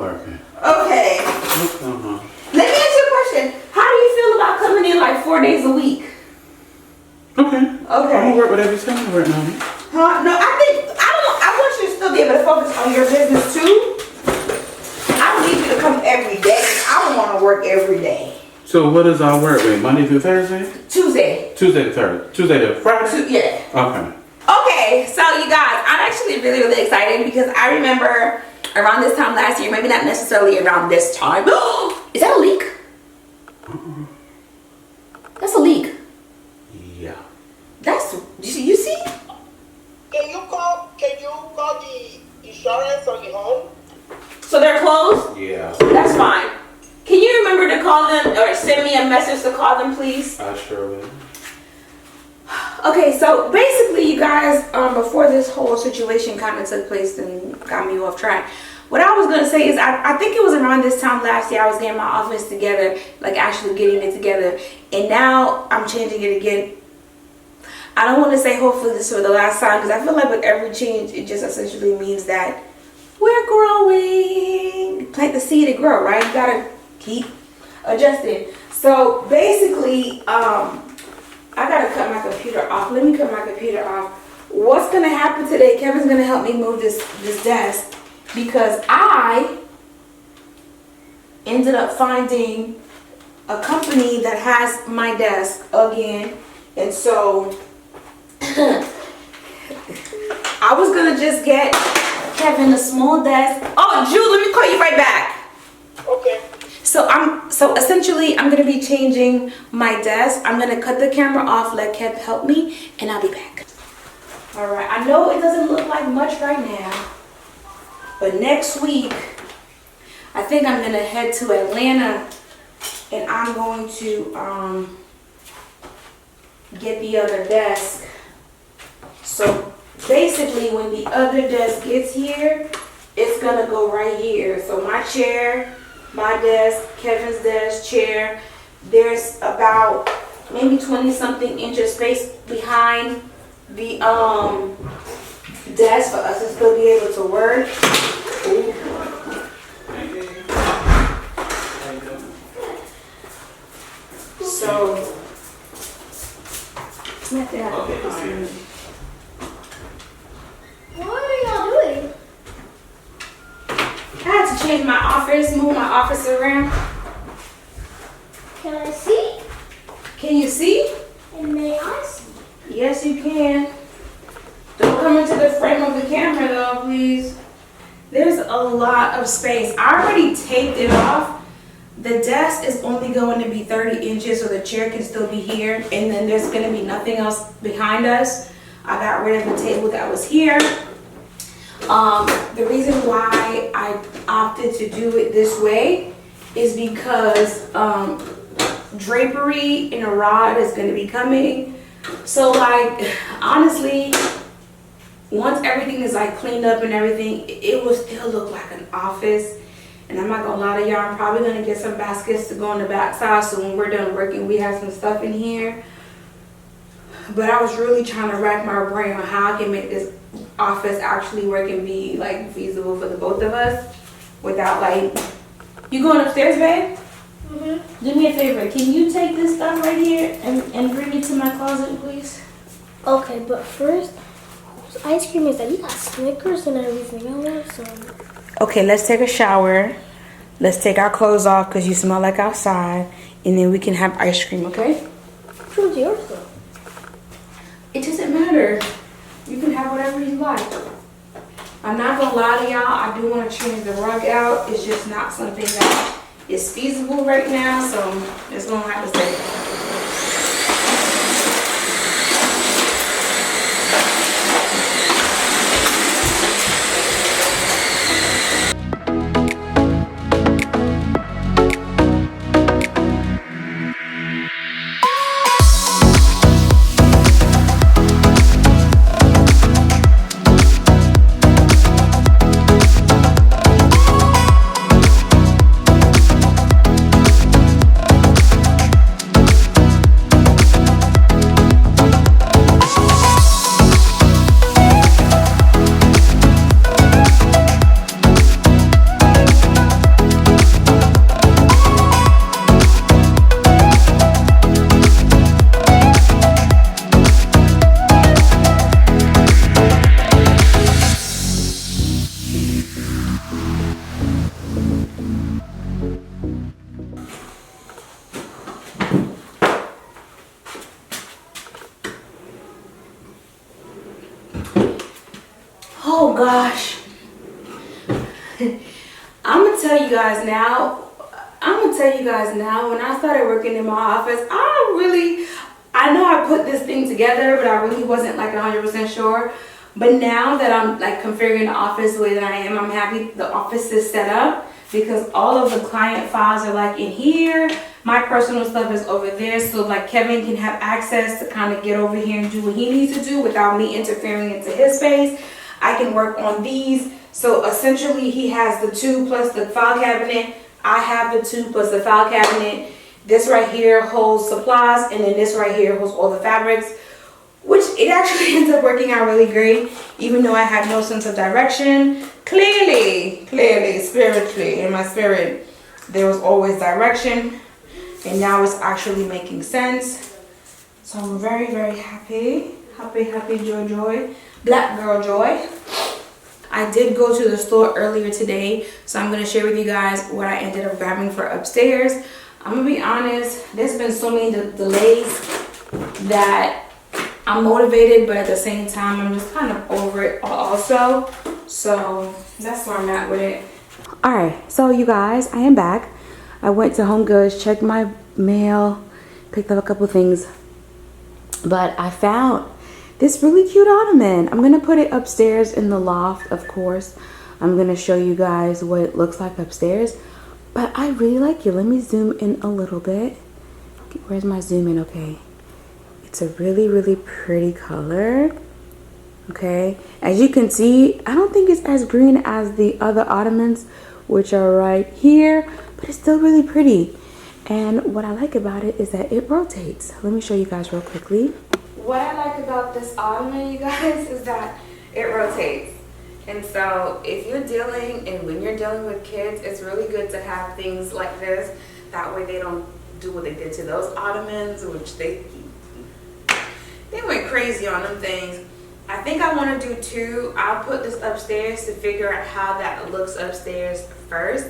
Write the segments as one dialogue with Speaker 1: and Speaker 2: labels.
Speaker 1: working.
Speaker 2: Okay. Let me ask you a question. How do you feel about coming in like 4 days a week?
Speaker 1: Okay.
Speaker 2: Okay.
Speaker 1: I'm gonna work whatever you're telling me right now.
Speaker 2: Huh? No, I want you to still be able to focus on your business too. I don't need you to come every day. I don't want to work every day.
Speaker 1: So what is our work week? Monday through Thursday?
Speaker 2: Tuesday.
Speaker 1: Tuesday to Thursday. Tuesday to Friday?
Speaker 2: Yeah.
Speaker 1: Okay.
Speaker 2: Okay, so you guys, I'm actually really excited because I remember around this time last year, maybe not necessarily around this time. Is that a leak? That's a leak.
Speaker 1: Yeah.
Speaker 2: That's, you see?
Speaker 3: Can you call the insurance on the home?
Speaker 2: So they're closed?
Speaker 1: Yeah.
Speaker 2: That's fine. Can you remember to call them or send me a message to call them, please?
Speaker 1: I sure will.
Speaker 2: Okay, so basically, you guys, before this whole situation kind of took place and got me off track, what I was gonna say is I think it was around this time last year I was getting my office together, like actually getting it together, and now I'm changing it again. I don't want to say hopefully this is for the last time because I feel like with every change, it just essentially means that we're growing. Plant the seed to grow, right? You gotta keep adjusting. So basically, I gotta cut my computer off. Let me cut my computer off. What's gonna happen today? Kevin's gonna help me move this desk because I ended up finding a company that has my desk again, and so I was gonna just get Kevin a small desk. Oh, Jude, let me call you right back.
Speaker 3: Okay.
Speaker 2: So essentially I'm gonna be changing my desk. I'm gonna cut the camera off, let Kev help me, and I'll be back. All right, I know it doesn't look like much right now, but next week I think I'm gonna head to Atlanta and I'm going to get the other desk. So basically when the other desk gets here, it's gonna go right here. So my chair, my desk, Kevin's desk, chair, there's about maybe 20 something inches space behind the desk for us to still be able to work. Ooh. So
Speaker 4: what are y'all doing?
Speaker 2: I had to change my office, move my office around.
Speaker 4: Can I see?
Speaker 2: Can you see?
Speaker 4: And may I see?
Speaker 2: Yes, you can. Don't come into the frame of the camera though, please. There's a lot of space. I already taped it off. The desk is only going to be 30 inches so the chair can still be here. And then there's going to be nothing else behind us. I got rid of the table that was here. The reason why I opted to do it this way is because drapery in a rod is going to be coming. So like honestly, once everything is like cleaned up and everything, it will still look like an office. And I'm not gonna lie to y'all, I'm probably gonna get some baskets to go on the back side so when we're done working we have some stuff in here. But I was really trying to rack my brain on how I can make this office actually work and be like feasible for the both of us without like, you going upstairs, babe?
Speaker 4: Mm-hmm.
Speaker 2: Do me a favor, can you take this stuff right here and bring it to my closet, please?
Speaker 4: Okay, but first, whose ice cream is that? You got Snickers and everything. I want some.
Speaker 2: Okay, let's take a shower. Let's take our clothes off because you smell like outside. And then we can have ice cream, okay?
Speaker 4: Which one's yours though?
Speaker 2: It doesn't matter. You can have whatever you like. I'm not gonna lie to y'all, I do want to change the rug out. It's just not something that is feasible right now, so it's gonna have to stay. I'm gonna tell you guys now. When I started working in my office, I know I put this thing together, but I really wasn't like 100% sure. But now that I'm like configuring the office the way that I am, I'm happy the office is set up, because all of the client files are like in here. My personal stuff is over there, so like Kevin can have access to kind of get over here and do what he needs to do without me interfering into his space. I can work on these. So essentially he has the 2 plus the file cabinet. I have the 2 plus the file cabinet. This right here holds supplies, and then this right here holds all the fabrics, which it actually ends up working out really great, even though I had no sense of direction. Clearly, spiritually, in my spirit, there was always direction, and now it's actually making sense. So I'm very, very happy. Happy, joy. Black girl joy. I did go to the store earlier today, so I'm going to share with you guys what I ended up grabbing for upstairs. I'm going to be honest, there's been so many delays that I'm motivated, but at the same time, I'm just kind of over it also. So that's where I'm at with it. All right, so you guys, I am back. I went to HomeGoods, checked my mail, picked up a couple things, but I found this really cute ottoman. I'm gonna put it upstairs in the loft, of course. I'm gonna show you guys what it looks like upstairs, but I really like it. Let me zoom in a little bit. Where's my zoom in? Okay, it's a really pretty color. Okay, as you can see, I don't think it's as green as the other ottomans, which are right here, but it's still really pretty. And what I like about it is that it rotates. Let me show you guys real quickly. What I like about this ottoman, you guys, is that it rotates. And so if you're dealing, and when you're dealing with kids, it's really good to have things like this. That way they don't do what they did to those ottomans, which they went crazy on them things. I think I want to do 2. I'll put this upstairs to figure out how that looks upstairs first,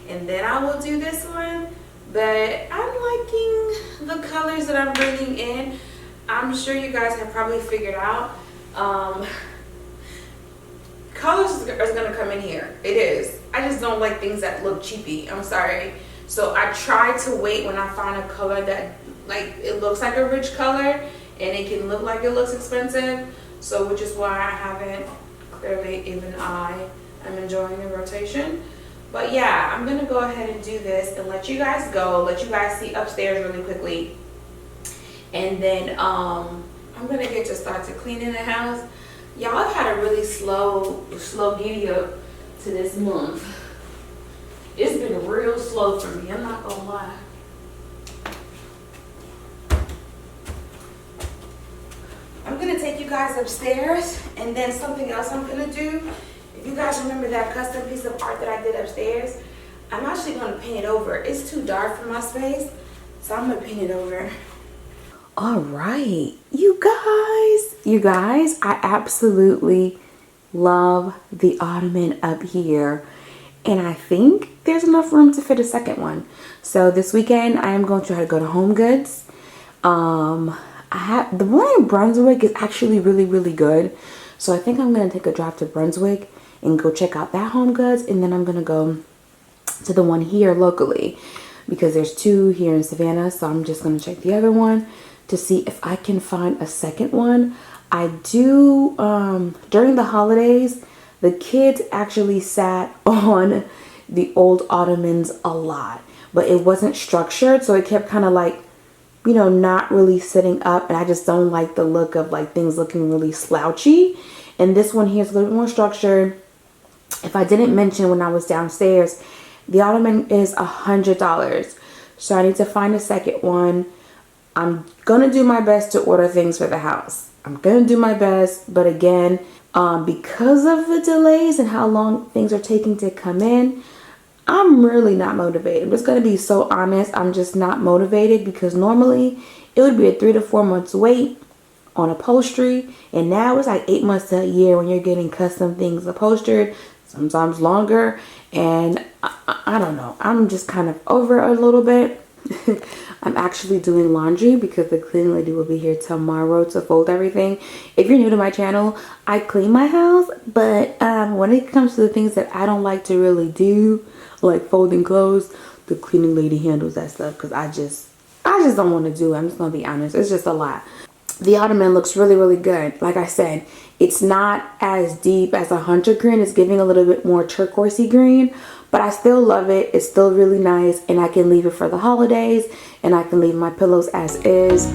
Speaker 2: and then I will do this one. But I'm liking the colors that I'm bringing in. I'm sure you guys have probably figured out. Colors is gonna come in here. It is. I just don't like things that look cheapy. I'm sorry. So I try to wait when I find a color that like it looks like a rich color and it can look like it looks expensive. So which is why I haven't. Clearly, even I am enjoying the rotation. But yeah, I'm gonna go ahead and do this and let you guys go. Let you guys see upstairs really quickly. And then I'm gonna get to start to cleaning the house. Y'all, I've had a really slow giddy up to this month. It's been real slow for me, I'm not gonna lie. I'm gonna take you guys upstairs, and then something else I'm gonna do. If you guys remember that custom piece of art that I did upstairs, I'm actually gonna paint it over. It's too dark for my space, so I'm gonna paint it over. All right, you guys, I absolutely love the ottoman up here, and I think there's enough room to fit a second one. So this weekend I am going to try to go to HomeGoods. The one in Brunswick is actually really good, so I think I'm gonna take a drive to Brunswick and go check out that HomeGoods, and then I'm gonna go to the one here locally because there's 2 here in Savannah. So I'm just gonna check the other one to see if I can find a second one. I do, during the holidays, the kids actually sat on the old ottomans a lot, but it wasn't structured, so it kept kind of like, you know, not really sitting up, and I just don't like the look of like things looking really slouchy. And this one here is a little bit more structured. If I didn't mention when I was downstairs, the ottoman is $100, so I need to find a second one. I'm gonna do my best to order things for the house. I'm gonna do my best, but again, because of the delays and how long things are taking to come in, I'm really not motivated. I'm just gonna be so honest. I'm just not motivated, because normally it would be a 3 to 4 months wait on upholstery, and now it's like 8 months to a year when you're getting custom things upholstered, sometimes longer. And I don't know, I'm just kind of over it a little bit. I'm actually doing laundry because the cleaning lady will be here tomorrow to fold everything. If you're new to my channel, I clean my house, but when it comes to the things that I don't like to really do, like folding clothes, the cleaning lady handles that stuff because I just don't want to do it. I'm just gonna be honest, it's just a lot. The ottoman looks really, really good. Like I said, it's not as deep as a hunter green. It's giving a little bit more turquoisey green, but I still love it. It's still really nice, and I can leave it for the holidays, and I can leave my pillows as is.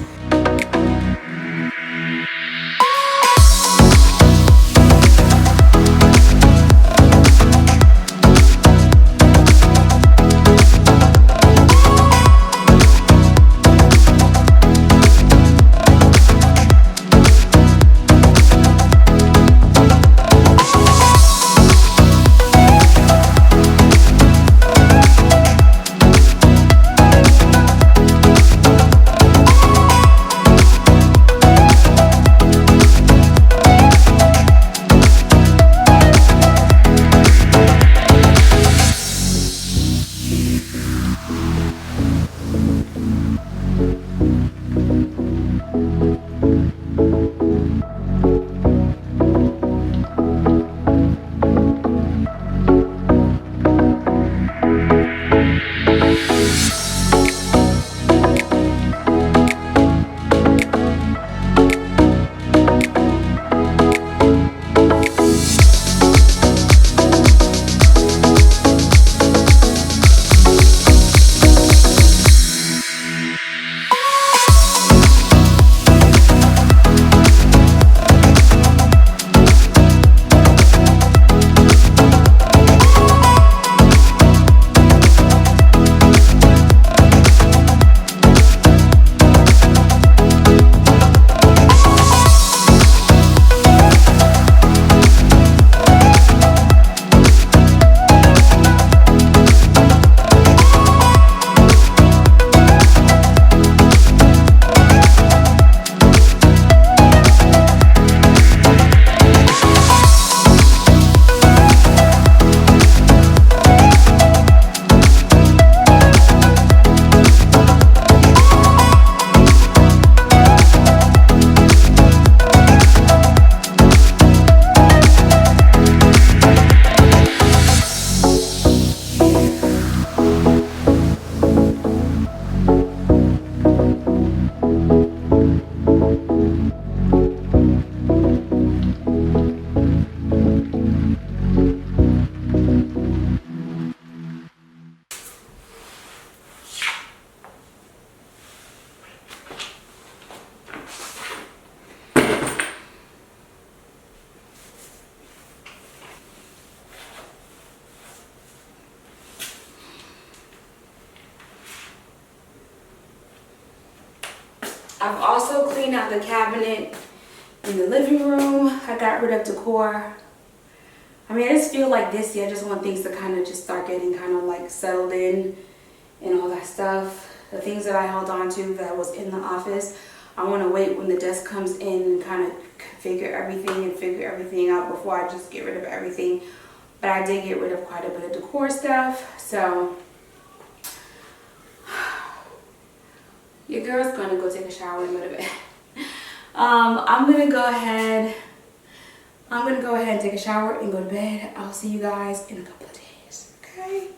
Speaker 2: I've also cleaned out the cabinet in the living room. I got rid of decor. I mean, I just feel like this year I just want things to kind of just start getting kind of like settled in and all that stuff. The things that I held on to that was in the office, I want to wait when the desk comes in and kind of figure everything out before I just get rid of everything. But I did get rid of quite a bit of decor stuff, so your girl's gonna go take a shower and go to bed. I'm gonna go ahead and take a shower and go to bed. I'll see you guys in a couple of days, okay?